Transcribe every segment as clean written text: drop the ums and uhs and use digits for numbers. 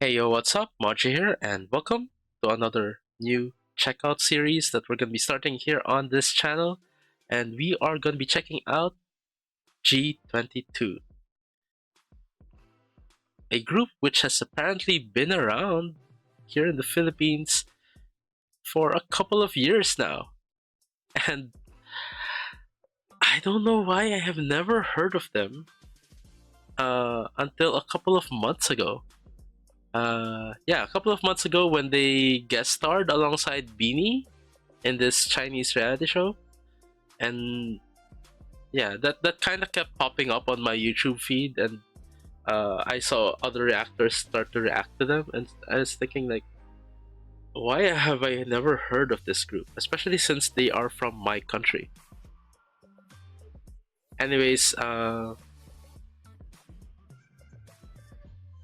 Hey yo, what's up? Moji here, and welcome to another new checkout series that we're going to be starting here on this channel. And we are going to be checking out G22, a group which has apparently been around here in the Philippines for a couple of years now. And I don't know why I have never heard of them until a couple of months ago. Yeah, a couple of months ago when they guest starred alongside Beanie in this Chinese reality show. And yeah, that kind of kept popping up on my YouTube feed, and I saw other reactors start to react to them, and I was thinking like, why have I never heard of this group, especially since they are from my country. Anyways,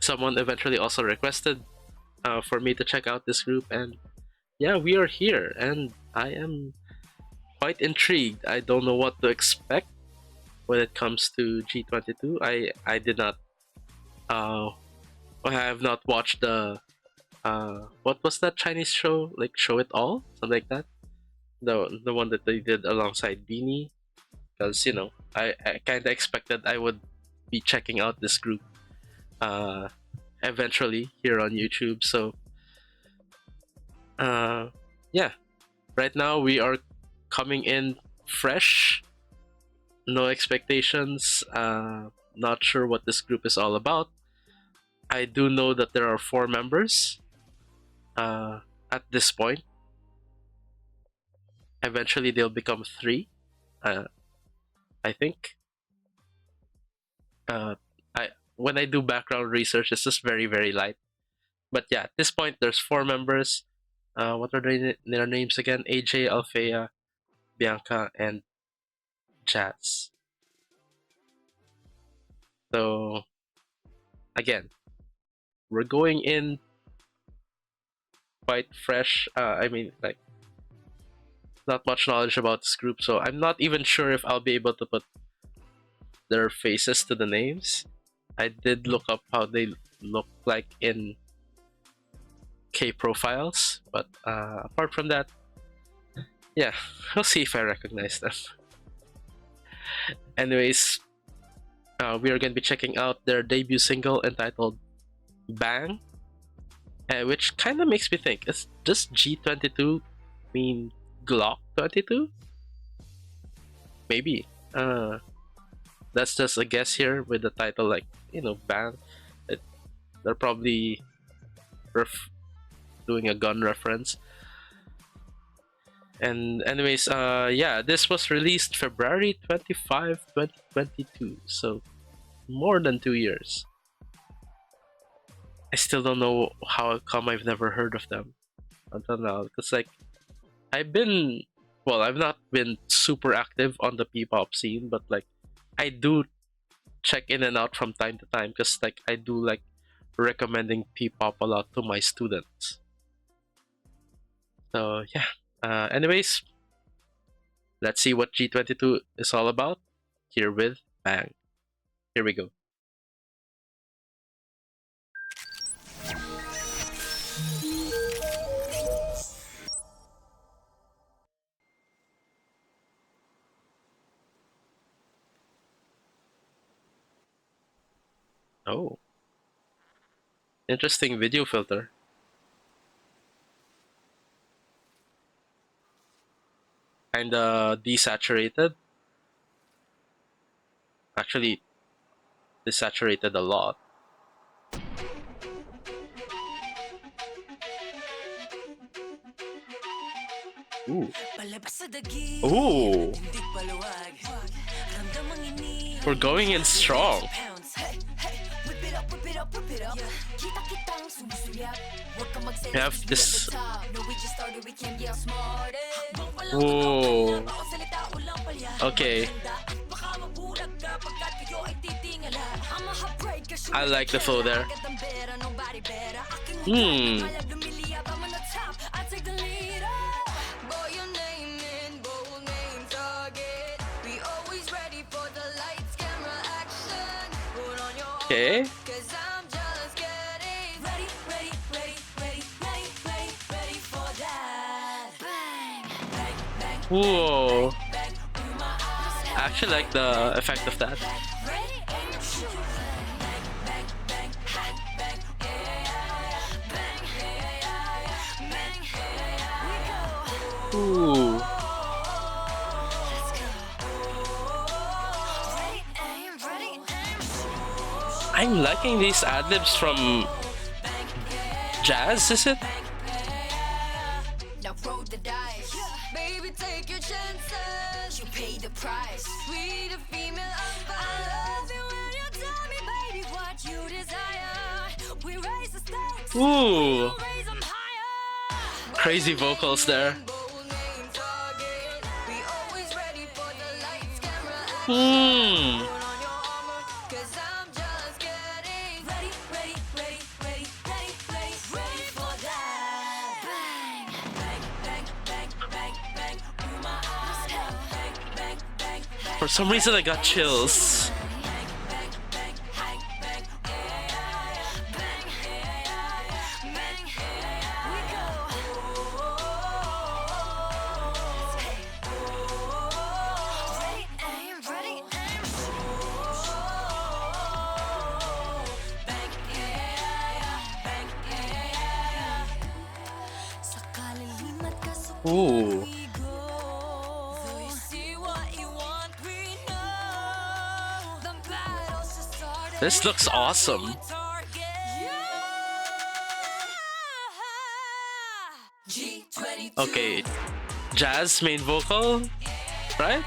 someone eventually also requested for me to check out this group, and yeah, we are here, and I am quite intrigued. I don't know what to expect when it comes to G22. I did not uh, I have not watched the what was that Chinese show, like Show It All, something like that, the one that they did alongside Beanie, because I kind of expected I would be checking out this group uh eventually here on YouTube. So uh yeah, right now we are coming in fresh, no expectations, not sure what this group is all about. I do know that there are four members uh at this point. Eventually they'll become three, uh, I think. Uh, I When I do background research, it's just very light. But yeah, at this point, there's four members. What are their names again? AJ, Althea, Bianca, and Jazz. So again, we're going in quite fresh. I mean, like, not much knowledge about this group, so I'm not even sure if I'll be able to put their faces to the names. I did look up how they look like in K profiles, but apart from that, yeah, we'll see if I recognize them. Anyways, we are going to be checking out their debut single entitled Bang, which kind of makes me think, is does G22 mean Glock 22? Maybe. That's just a guess here with the title, like, Bang. It, they're probably doing a gun reference. And anyways, yeah, this was released February 25, 2022, so more than 2 years. I still don't know how come I've never heard of them until now. Because, like, I've been, well, I've not been super active on the P-pop scene, but, like, I do check in and out from time to time because, like, I do like recommending P-pop a lot to my students. So yeah. Anyways, let's see what G22 is all about. Here with Bang. Here we go. Oh, interesting video filter. Kinda desaturated. Actually, desaturated a lot. Ooh. Ooh. We're going in strong. We have this. Ooh. Okay. I like the flow there. Hmm. Okay. Whoa. I actually like the effect of that. Ooh. I'm liking these ad-libs from Jazz, is it? Now roll the dice, baby, take your chances. You pay the price. We the female I love it when you tell me, baby, what you desire. We raise the stakes. Ooh. Raise them higher. Crazy vocals there. We always ready for the lights, camera, Hmm. put on your armor, 'cause I'm just getting ready, ready, ready, ready, ready, ready, ready for that. Bang, bang, bang, bang, bang, bang, through my eyes. Bang, bang, bang, bang. For some reason, I got chills. Ooh. This looks awesome. G22. Okay, Jazz main vocal, right?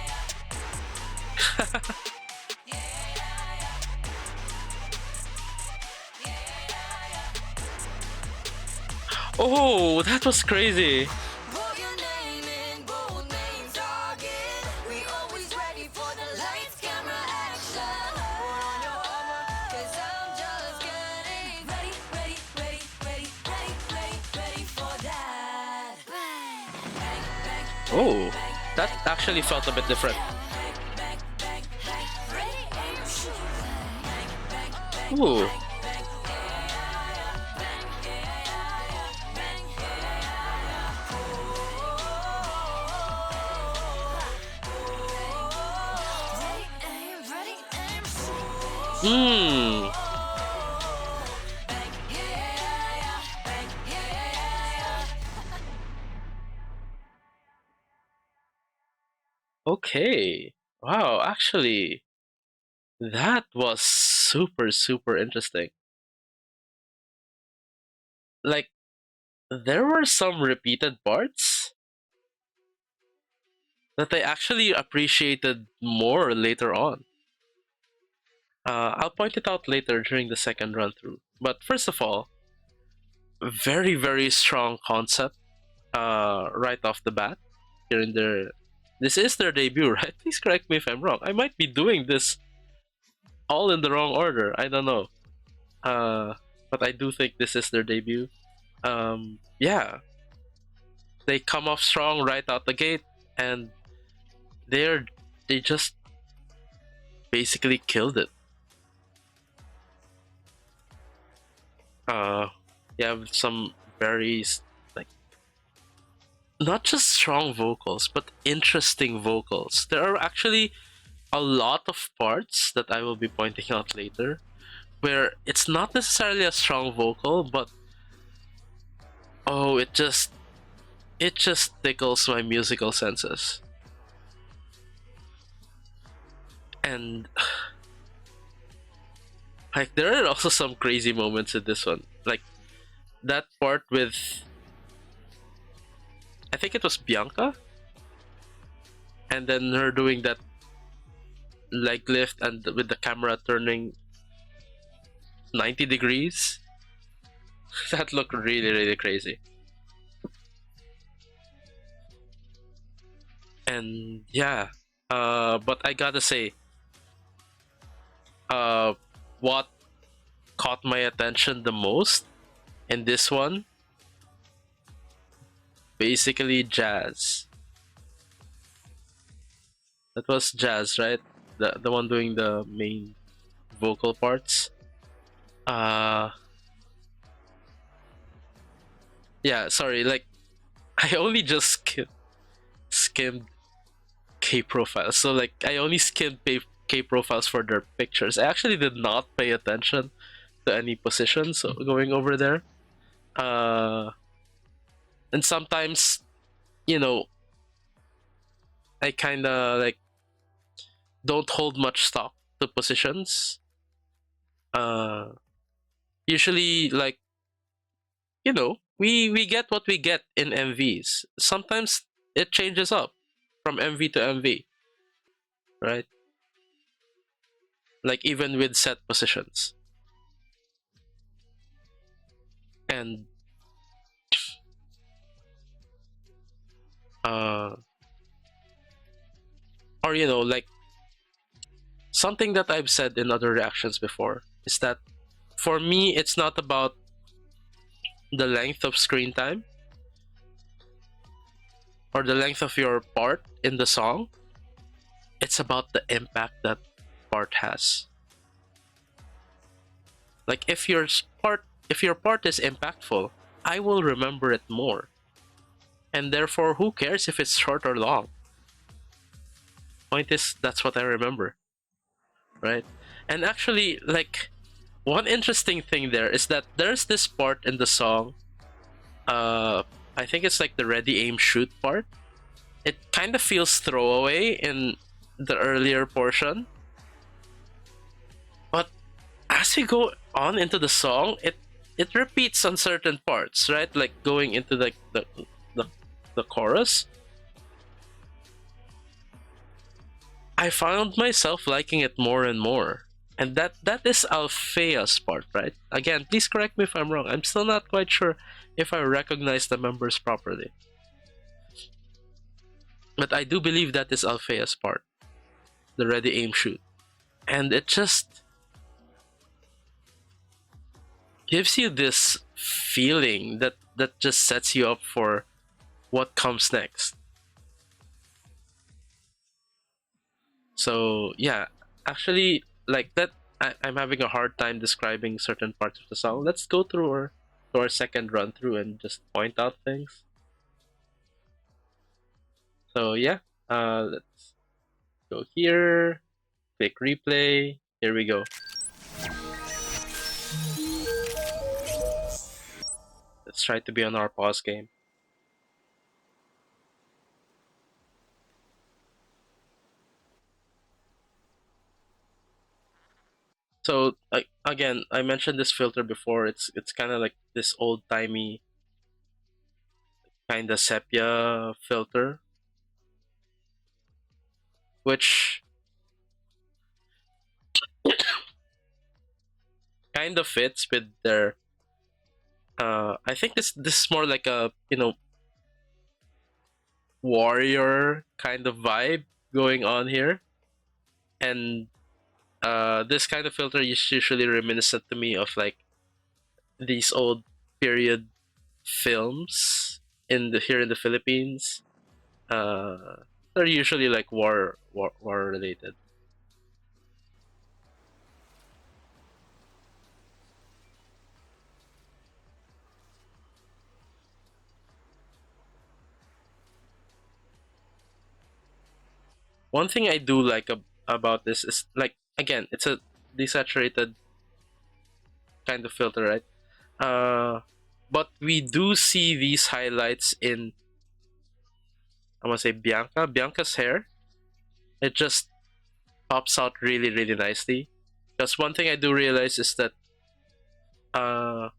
Oh, that was crazy. Put your name in, bold name target. We always ready for the lights, camera, action. Put on your armor, 'cause I'm just getting ready, ready, ready, ready, ready, ready, ready for that. Bang, bang, bang, Oh, that actually felt a bit different. bang, bang, bang. Ready, aim, shoot. Bang, bang, bang, Ooh. ready, aim, ready, aim, shoot. Hmm. Okay. Wow, actually, that was super, super interesting. Like, there were some repeated parts that I actually appreciated more later on. I'll point it out later during the second run through. But first of all, very, very strong concept right off the bat. Here in their, this is their debut, right? Please correct me if I'm wrong. I might be doing this all in the wrong order. I don't know. But I do think this is their debut. Yeah, they come off strong right out the gate, and they're they just basically killed it. Uh, you have some very like not just strong vocals, but interesting vocals. There are actually a lot of parts that I will be pointing out later where it's not necessarily a strong vocal, but oh, it just tickles my musical senses. And like there are also some crazy moments in this one. Like that part with I think it was Bianca, and then her doing that leg lift and with the camera turning 90 degrees. That looked really, really crazy. And yeah, but I gotta say, uh, what caught my attention the most in this one, basically Jazz. That was Jazz, right? The one doing the main vocal parts. Uh, yeah. Sorry, like I only just skimmed K profiles. So like I only skimmed K profiles for their pictures. I actually did not pay attention to any positions going over there. Uh, and sometimes, you know, I kind of like don't hold much stock to positions. Uh, Usually, like, we get what we get in MVs. Sometimes it changes up from MV to MV, right? Like even with set positions. And uh or like something that I've said in other reactions before is that for me it's not about the length of screen time or the length of your part in the song. It's about the impact that part has. Like if your part is impactful, I will remember it more. And therefore, who cares if it's short or long? Point is, that's what I remember, right? And actually, like, one interesting thing there is that there's this part in the song. I think it's like the ready, aim, shoot part. It kind of feels throwaway in the earlier portion, but as we go on into the song, it repeats on certain parts, right? Like going into like the, the chorus. I found myself liking it more and more. And that is Alfea's part, right? Again, please correct me if I'm wrong. I'm still not quite sure if I recognize the members properly. But I do believe that is Alfea's part. The ready aim shoot. And it just gives you this feeling that just sets you up for what comes next. So yeah, actually, like that, I'm having a hard time describing certain parts of the song. Let's go through our second run through and just point out things. So yeah, let's go here, click replay. Here we go. Let's try to be on our pause game. So again, I mentioned this filter before. It's kind of like this old timey kind of sepia filter, which kind of fits with their. I think this is more like a warrior kind of vibe going on here, and this kind of filter is usually reminiscent to me of like these old period films here in the Philippines. They're usually like war related. One thing I do like about this is like again, it's a desaturated kind of filter, right? But we do see these highlights in I want to say Bianca's hair. It just pops out really really nicely. Because one thing I do realize is that uh,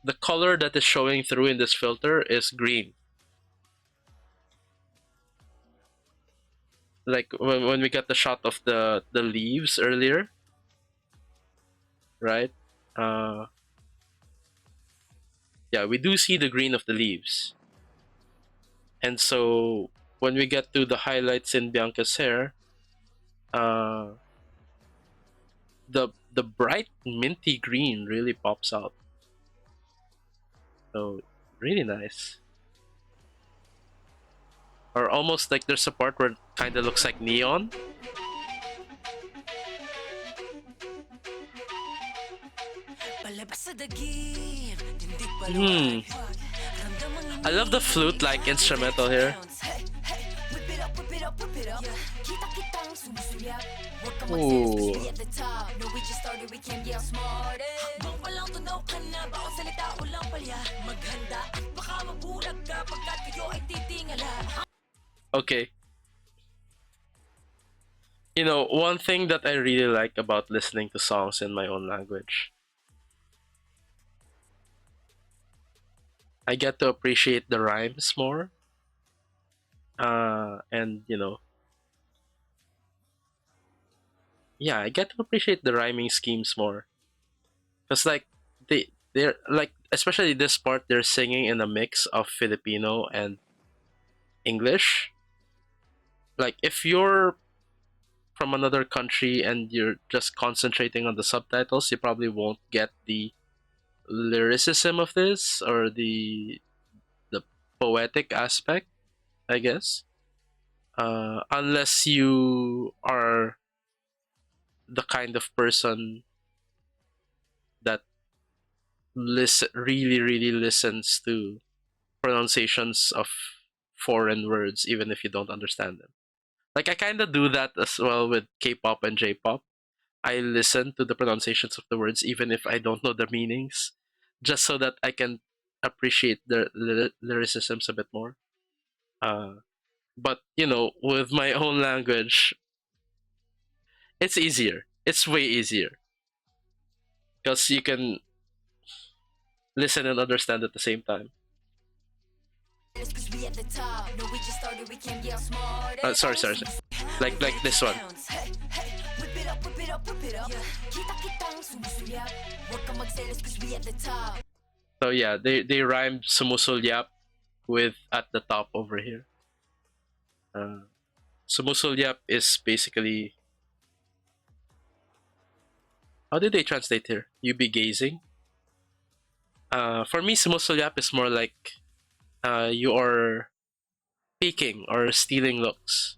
the color that is showing through in this filter is green. Like when we got the shot of the leaves earlier, right? Uh, yeah, we do see the green of the leaves. And so when we get to the highlights in Bianca's hair, uh, the bright minty green really pops out. So really nice. Or almost like there's a part where it kind of looks like neon. Hmm. I love the flute-like instrumental here. it up. Kita-kitang sumusulyap. Huwag kang magselos cause Ooh. we at the top. No, we just started, we can be outsmarted. Hakbang pa lang tunaw ka na, bawat salita walang palya. Maghanda at baka mabulag ka pagkat kayo ay titingala. Okay. You know, one thing that I really like about listening to songs in my own language, I get to appreciate the rhymes more. And yeah, I get to appreciate the rhyming schemes more. Cause like they're like, especially this part, they're singing in a mix of Filipino and English. Like if you're from another country and you're just concentrating on the subtitles, you probably won't get the lyricism of this or the poetic aspect, I guess. Unless you are the kind of person that really listens to pronunciations of foreign words, even if you don't understand them. Like I kind of do that as well with K-pop and J-pop. I listen to the pronunciations of the words even if I don't know the meanings, just so that I can appreciate the lyricisms a bit more. Uh, but with my own language, it's easier. It's way easier because you can listen and understand at the same time. Cause we at the top. No, we just started, we can be outsmarted. Sorry. Like this one. Hey, hey, whip it up, whip it up, whip it up. Kita-kitang sumusulyap. Huwag kang magselos cause we at the top. So yeah, they rhymed sumusulyap with at the top over here. Sumusulyap is basically, how did they translate here? You be gazing. For me, sumusulyap is more like you are peeking or stealing looks.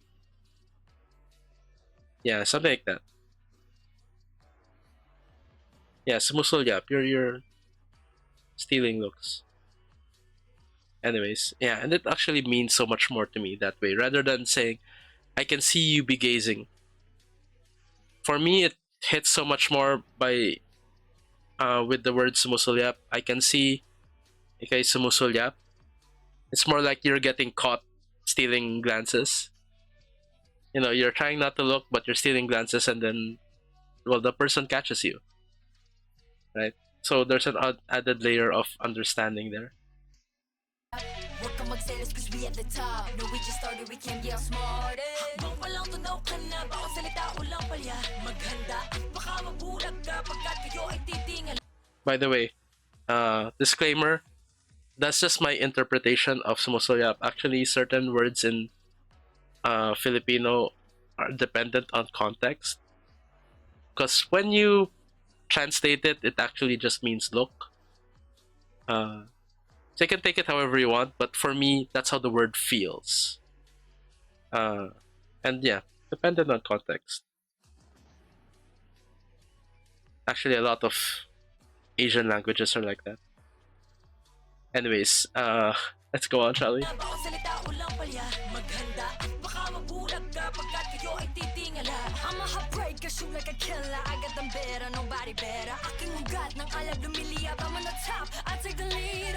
Yeah, something like that. Yeah, sumusulyap. You're stealing looks. Anyways, yeah, and it actually means so much more to me that way, rather than saying, "I can see you be gazing." For me, it hits so much more by with the word sumusulyap. I can see, okay, sumusulyap. It's more like you're getting caught stealing glances. You're trying not to look, but you're stealing glances, and then, well, the person catches you, right? So there's an added layer of understanding there. Huwag kang magselos cause we at the top. No, we just started, we can be outsmarted. Hakbang pa lang tunaw ka na, bawat salita walang palya. Maghanda at baka mabulag ka pagkat kayo ay titingala. By the way, disclaimer, that's just my interpretation of sumusulyap. Actually, certain words in Filipino are dependent on context. Because when you translate it, it actually just means look. So you can take it however you want, but for me, that's how the word feels. Uh, and yeah, dependent on context. Actually, a lot of Asian languages are like that. Anyways, let's go on, shall we? Bawat salita walang palya. Maghanda at baka mabulag ka pagkat kayo ay titingala. I'm a heartbreak, I shoot like a killer. I got them better, nobody better. Aking ugat ng alag lumiliyab. I'm on the top, I take the lead.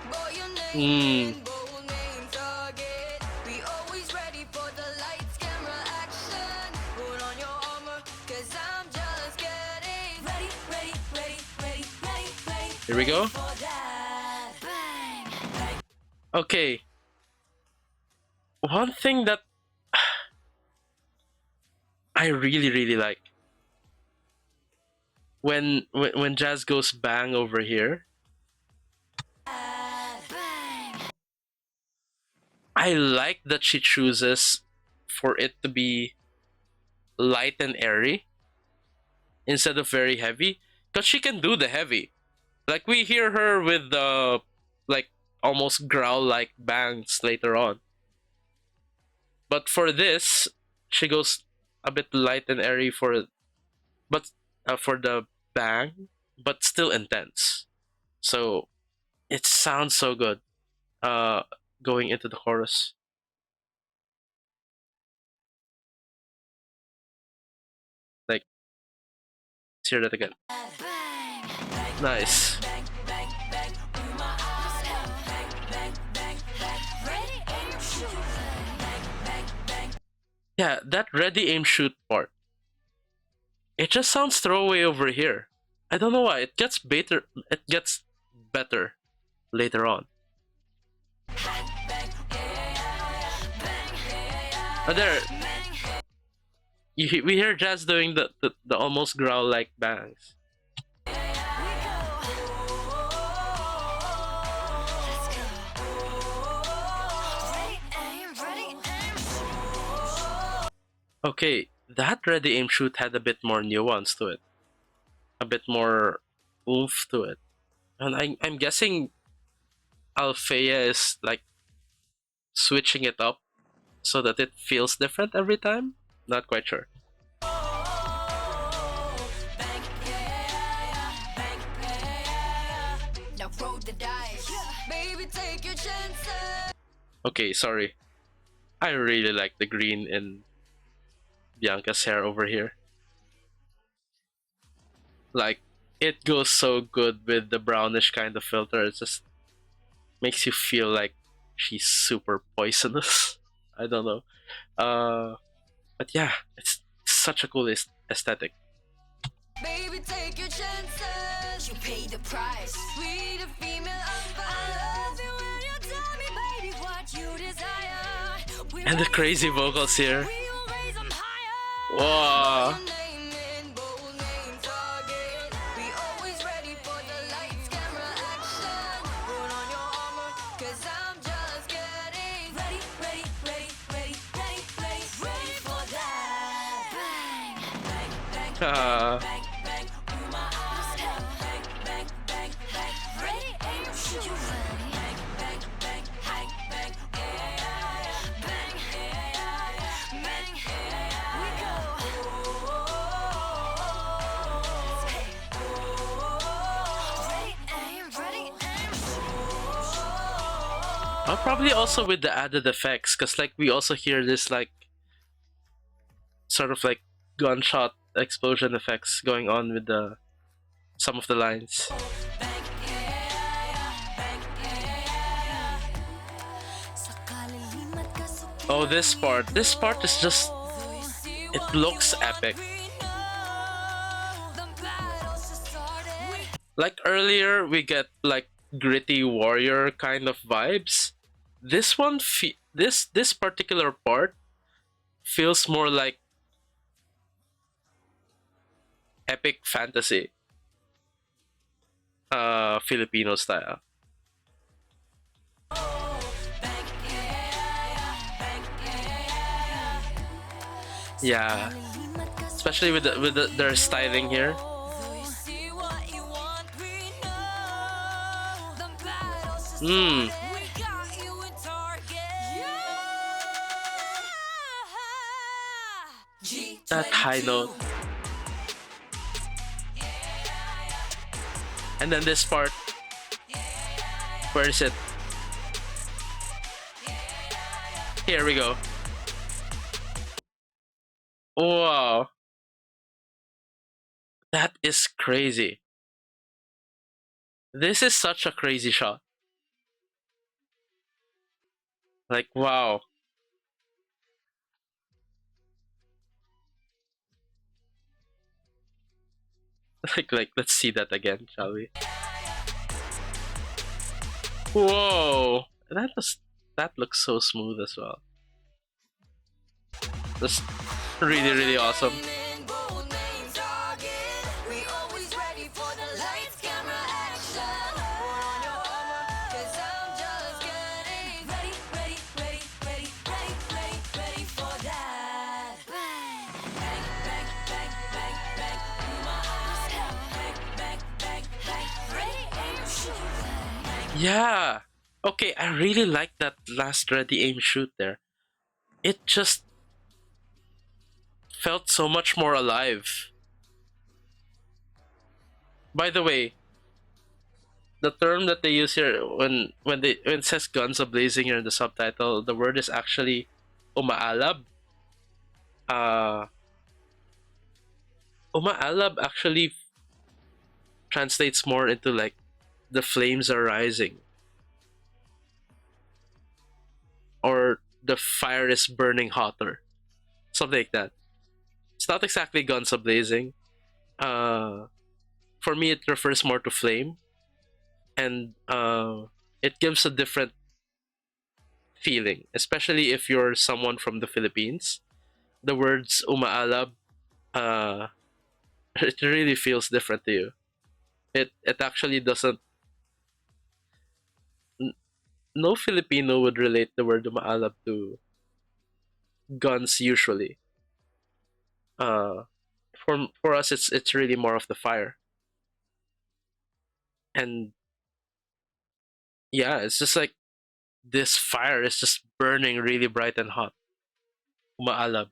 Boy, your name, bold name target. We always ready for the lights, camera, action. Put on your armor, cause I'm just getting ready, ready, ready, ready, ready, ready. Here we go. For that. Bang, bang. Okay. One thing that I really like when Jazz goes bang over here, I like that she chooses for it to be light and airy instead of very heavy, because she can do the heavy. Like we hear her with the like almost growl like bangs later on. But for this, she goes a bit light and airy but for the bang, but still intense. So it sounds so good. Uh, Going into the chorus. Let's hear that again. Nice. Yeah, that ready aim shoot part. It just sounds throwaway over here. I don't know why. It gets better. It gets better later on. There, we hear Jazz doing the almost growl like bangs. Okay, that ready aim shoot had a bit more nuance to it, a bit more oomph to it, and I'm guessing Althea is like switching it up so that it feels different every time. Not quite sure. Okay, sorry. I really like the green in Bianca's hair over here. Like, it goes so good with the brownish kind of filter. It just makes you feel like she's super poisonous. I don't know. But yeah, it's such a cool aesthetic. Baby, take your chances. You pay the price. Sweet a female I love you when you tell me, baby, what you desire. And the crazy vocals here. We will raise them higher. Whoa. Your name in bold name target. We always ready for the lights, camera, action. Put on your armor, cause I'm just getting ready, ready, ready, ready, ready, ready, ready for that. Bang, bang, bang, Uh, bang, bang, through my eyes. Bang, bang, bang, bang, ready, aim, shoot. Bang, bang, bang, bang, bang, yeah, bang, bang, we go. Ready, aim, ready, aim, probably also with the added effects, cause like we also hear this like sort of like gunshot explosion effects going on with the some of the lines. Oh, this part is just, it looks epic. Like earlier, we get like gritty warrior kind of vibes. This one, this particular part feels more like epic fantasy, Filipino style. Yeah, especially with their styling here. Hmm. That high note. And then this part. Where is it? Here we go. Wow. That is crazy. This is such a crazy shot. Like, wow. Like, let's see that again, shall we? Whoa. That looks so smooth as well. That's really, really awesome. Yeah. Okay, I really like that last ready aim shoot there. It just felt so much more alive. By the way, the term that they use here when it says guns a blazing here in the subtitle, the word is actually umaalab. Uh Umaalab actually translates more into like the flames are rising, or the fire is burning hotter, something like that. It's not exactly guns a blazing. Uh, for me, it refers more to flame, and it gives a different feeling, especially if you're someone from the Philippines. The words umaalab, uh, it really feels different to you. It actually doesn't. No Filipino would relate the word umaalab to guns usually. Uh, for us, it's really more of the fire, and yeah, it's just like this fire is just burning really bright and hot. Umaalab.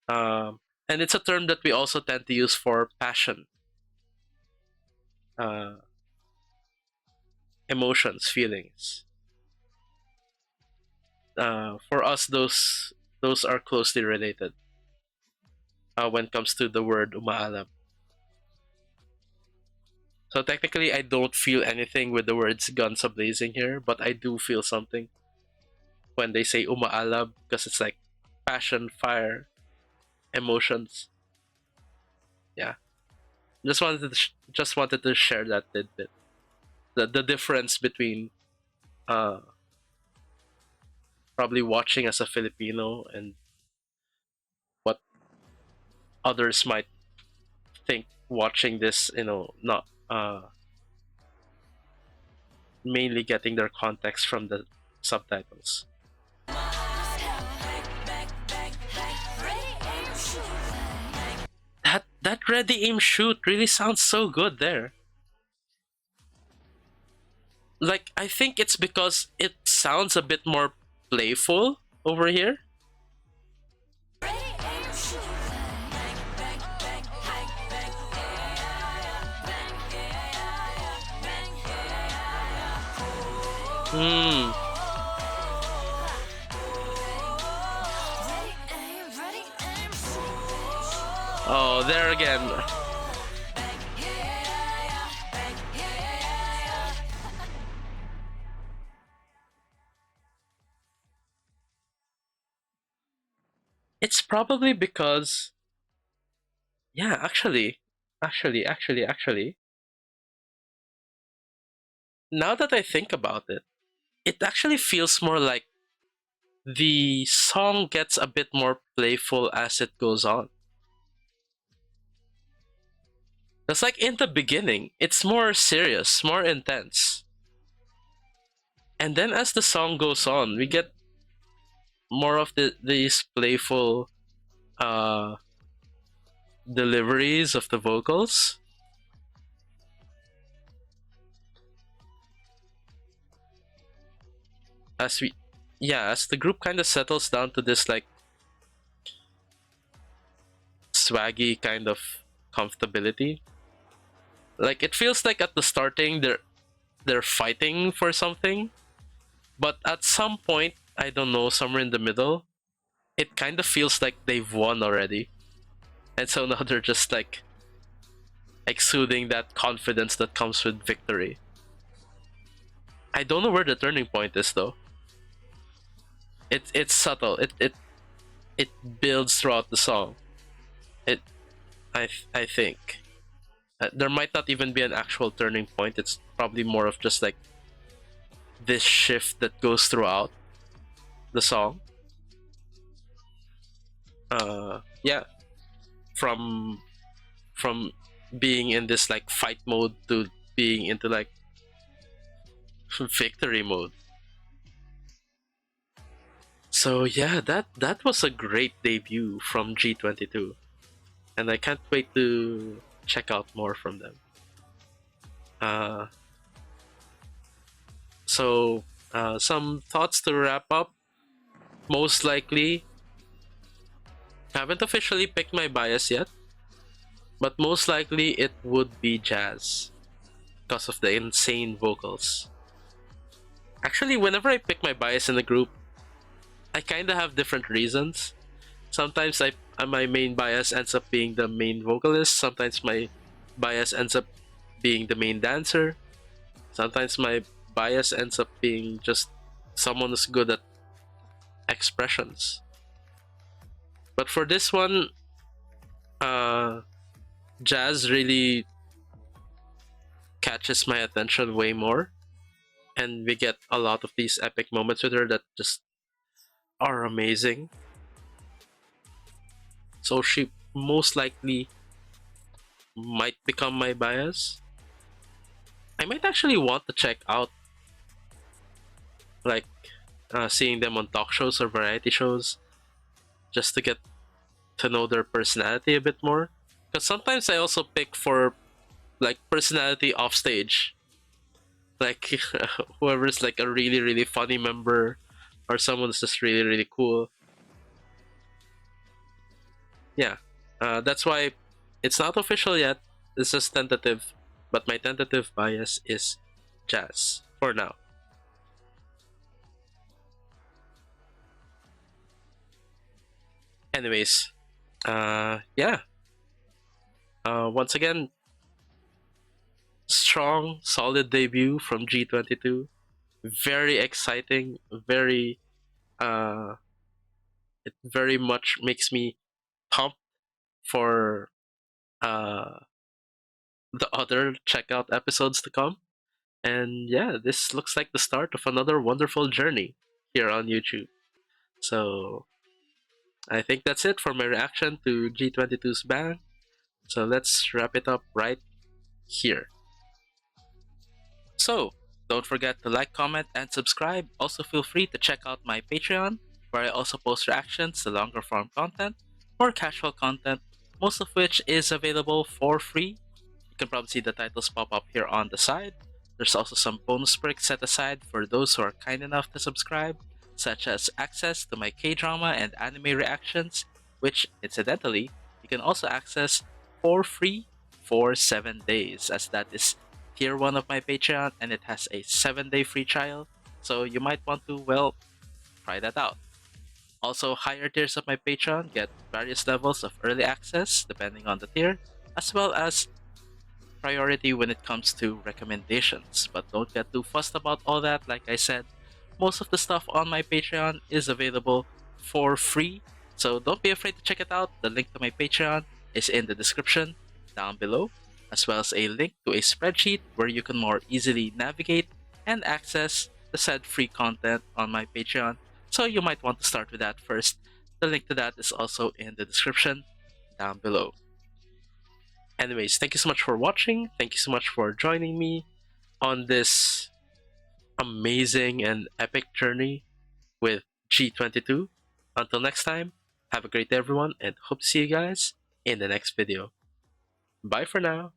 And it's a term that we also tend to use for passion, uh, emotions, feelings. For us, those are closely related when it comes to the word umaalab. So technically, I don't feel anything with the words guns a blazing here, but I do feel something when they say umaalab because it's like passion, fire, emotions. Yeah, just wanted to share that tidbit. The difference between uh, probably watching as a Filipino and what others might think watching this, not mainly getting their context from the subtitles. That ready aim shoot really sounds so good there. Like I think it's because it sounds a bit more playful over here. Hmm. Oh, there again. It's probably because, yeah, actually, now that I think about it, it actually feels more like the song gets a bit more playful as it goes on. It's like in the beginning, it's more serious, more intense. And then as the song goes on, we get more of these playful uh, deliveries of the vocals. As we, yeah, as the group kind of settles down to this like swaggy kind of comfortability. Like it feels like at the starting they're fighting for something, but at some point, I don't know, somewhere in the middle, it kind of feels like they've won already. And so now they're just like exuding that confidence that comes with victory. I don't know where the turning point is though. It's subtle. It builds throughout the song. It I think there might not even be an actual turning point. It's probably more of just like this shift that goes throughout the song. Yeah, from from being in this like fight mode to being into like victory mode. So yeah, that was a great debut from G22, and I can't wait to check out more from them. Uh, some thoughts to wrap up. Most likely, haven't officially picked my bias yet, but most likely it would be jazz because of the insane vocals. Actually, whenever I pick my bias in the group, I kind of have different reasons. Sometimes my main bias ends up being the main vocalist. Sometimes my bias ends up being the main dancer. Sometimes my bias ends up being just someone who's good at expressions. But for this one, uh, Jazz really catches my attention way more, and we get a lot of these epic moments with her that just are amazing. So she most likely might become my bias. I might actually want to check out like seeing them on talk shows or variety shows just to get to know their personality a bit more. Because sometimes I also pick for like personality off stage, like whoever's like a really really funny member or someone that's just really really cool. Yeah, that's why it's not official yet. It's just tentative, but my tentative bias is Jazz for now. Anyways, yeah. Once again, strong, solid debut from G22. Very exciting. Very, uh, it very much makes me pumped for uh the other checkout episodes to come. And yeah, this looks like the start of another wonderful journey here on YouTube. So I think that's it for my reaction to G22's Bang. So let's wrap it up right here. So don't forget to like, comment, and subscribe. Also feel free to check out my Patreon, where I also post reactions to longer form content, more casual content, most of which is available for free. You can probably see the titles pop up here on the side. There's also some bonus perks set aside for those who are kind enough to subscribe, such as access to my K-drama and anime reactions, which, incidentally, you can also access for free for 7 days, as that is tier 1 of my Patreon and it has a 7-day free trial, so you might want to, well, try that out. Also, higher tiers of my Patreon get various levels of early access depending on the tier, as well as priority when it comes to recommendations. But don't get too fussed about all that. Like I said, most of the stuff on my Patreon is available for free. So don't be afraid to check it out. The link to my Patreon is in the description down below, as well as a link to a spreadsheet where you can more easily navigate and access the said free content on my Patreon. So you might want to start with that first. The link to that is also in the description down below. Anyways, thank you so much for watching. Thank you so much for joining me on this amazing and epic journey with G22. Until next time, have a great day, everyone, and hope to see you guys in the next video. Bye for now.